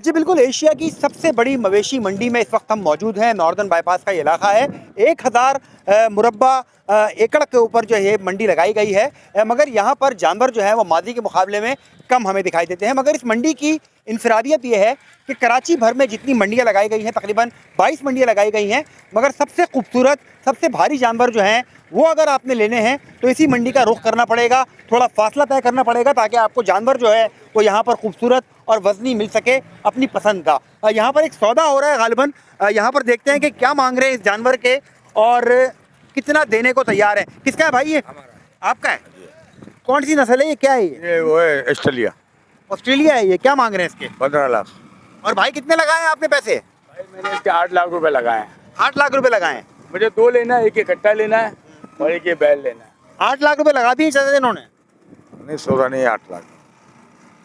जी बिल्कुल, एशिया की सबसे बड़ी मवेशी मंडी में इस वक्त हम मौजूद हैं। नॉर्दर्न बाईपास का ये इलाका है। 1000 मुरब्बा एकड़ के ऊपर जो है मंडी लगाई गई है, मगर यहाँ पर जानवर जो है वो मादी के मुकाबले में कम हमें दिखाई देते हैं। मगर इस मंडी की इंफरादियत ये है कि कराची भर में जितनी मंडियाँ लगाई गई हैं, तकरीबन 22 मंडियाँ लगाई गई हैं, मगर सबसे खूबसूरत, सबसे भारी जानवर जो हैं वो अगर आपने लेने हैं तो इसी मंडी का रुख करना पड़ेगा। थोड़ा फासला तय करना पड़ेगा ताकि आपको जानवर जो है वो यहाँ पर खूबसूरत और वज़नी मिल सके अपनी पसंद का। यहाँ पर एक सौदा हो रहा है गालिबन। यहाँ पर देखते हैं कि क्या मांग रहे हैं इस जानवर के और कितना देने को तैयार है। किसका है भाई ये? आपका है? कौन सी नस्ल है ये? क्या है ये? वो है ऑस्ट्रेलिया। ऑस्ट्रेलिया है ये। क्या मांग रहे हैं इसके? 15 लाख। और भाई कितने लगाए हैं आपने पैसे? भाई मैंने इसके 8 लाख रुपए लगाए हैं। 8 लाख रुपए लगाए हैं। मुझे 2 लेना है, एक इकट्ठा लेना है और एक ये बैल लेना है। 8 लाख रुपए लगा दिए चाचा इन्होंने? नहीं, 16 नहीं, 8 लाख।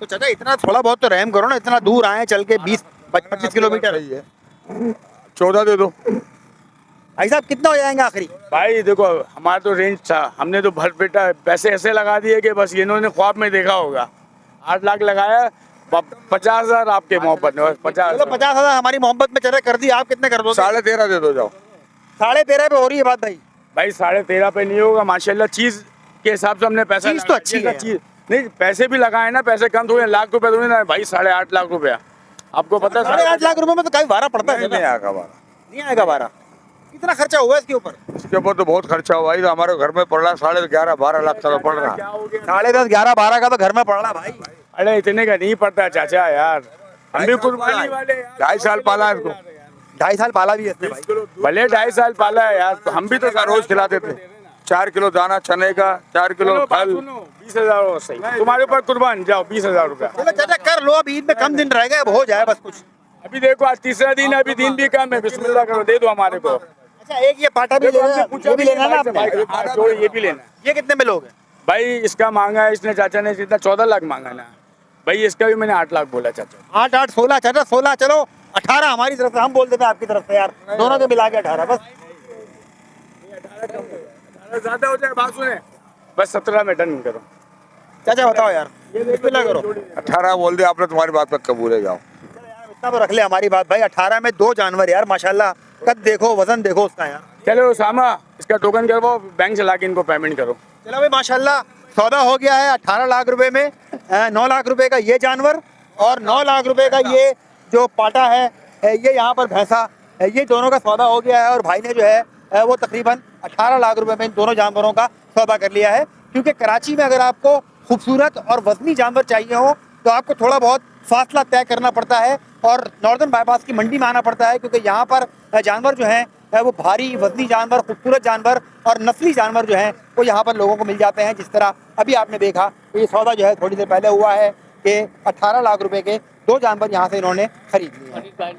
तो चाचा इतना थोड़ा बहुत तो रहम करो ना, इतना दूर आए चल के 20-25 किलोमीटर। सही है, 14 दे दो। भाई साहब कितना हो जाएंगे आखिरी? भाई देखो, हमारा तो रेंज था, हमने तो भर बेटा पैसे ऐसे लगा दिए कि बस इन्होंने ख्वाब में देखा होगा। 8 लाख लगाया, 50,000 आपके मोहब्बत में। 50,000 हमारी मोहब्बत में चले कर दी। आप कितने कर दो? 13.5 दे दो जाओ। 13.5 पे हो रही है बात भाई। भाई 13.5 पे नहीं होगा। माशाल्लाह चीज के हिसाब से हमने पैसा, चीज तो अच्छी है। चीज नहीं, पैसे भी लगाए ना, पैसे कम थोड़े, लाख रुपए थोड़ी ना भाई। 8.5 लाख रुपया आपको पता है। 8.5 लाख रुपए में तो कहीं भाड़ा पड़ता है? नहीं आएगा भाड़ा। नहीं आएगा भाड़ा। कितना खर्चा हुआ इसके ऊपर? इसके ऊपर तो बहुत खर्चा हुआ भाई। तो हमारे घर में पड़ रहा है 11.5-12 लाख का पड़ रहा है। 10.5 11-12 का तो घर में पड़ रहा भाई। अरे इतने का नहीं पड़ता चाचा यार। हम भी कुर्बानी वाले। 2.5 साल पाला है इसको। 2.5 साल पाला भी है इसने भाई। भले 2.5 साल पाला है यार, तो हम भी तो रोज खिलाते थे। 4 किलो दाना चने का, 4 किलो फल। 20,000 सही तुम्हारे ऊपर कुर्बान, जाओ 20,000 रुपया। चलो चाचा कर लो, अब ईद में कम दिन रह गए, अब हो जाए बस कुछ। अभी देखो आज तीसरा दिन है, अभी दिन भी कम है। बिस्मिल्लाह करो, दे दो हमारे को। अच्छा एक ये पाटा भी लेना, ये भी लेना ना आपने? ये भी लेना। ये कितने में लोगे? भाई इसका मांगा है इसने, चाचा ने जितना 14 लाख मांगा ना भाई, इसका भी मैंने 8 लाख बोला चाचा। 8-8 16 चाचा 16, चलो 18 हमारी तरफ से, हम बोल देते हैं आपकी तरफ से यार, दोनों के मिला के 18 बस। 18 ज्यादा हो जाए, बात सुने, बस 17 में डन करो। चाचा बताओ यार, बिस्मिल्लाह करो। 18 बोल दिया आपने, तुम्हारी बात पर कबूल है, जाओ। इतना तो रख ले हमारी बात भाई। 18 में 2 जानवर यार, माशाल्लाह, कद देखो, वजन देखो उसका यार। चलो सामा, इसका टोकन करवाओ, बैंक चला के इनको पेमेंट करो। चलो भाई माशाल्लाह, सौदा हो गया है 18 लाख रुपए में। 9 लाख रुपए का ये जानवर और 9 लाख रुपए का ये जो पाटा है, ये यहाँ पर भैंसा, ये दोनों का सौदा हो गया है। और भाई ने जो है वो तकरीबन 18 लाख रुपए में इन दोनों जानवरों का सौदा कर लिया है। क्योंकि कराची में अगर आपको खूबसूरत और वज़नी जानवर चाहिए हो तो आपको थोड़ा बहुत फासला तय करना पड़ता है और नॉर्दर्न बाईपास की मंडी में आना पड़ता है। क्योंकि यहाँ पर जानवर जो हैं वो भारी वज़नी जानवर, खूबसूरत जानवर और नस्ली जानवर जो हैं वो यहाँ पर लोगों को मिल जाते हैं। जिस तरह अभी आपने देखा तो ये सौदा जो है थोड़ी देर पहले हुआ है कि 18 लाख रुपए के 2 जानवर यहाँ से इन्होंने खरीद लिए हैं।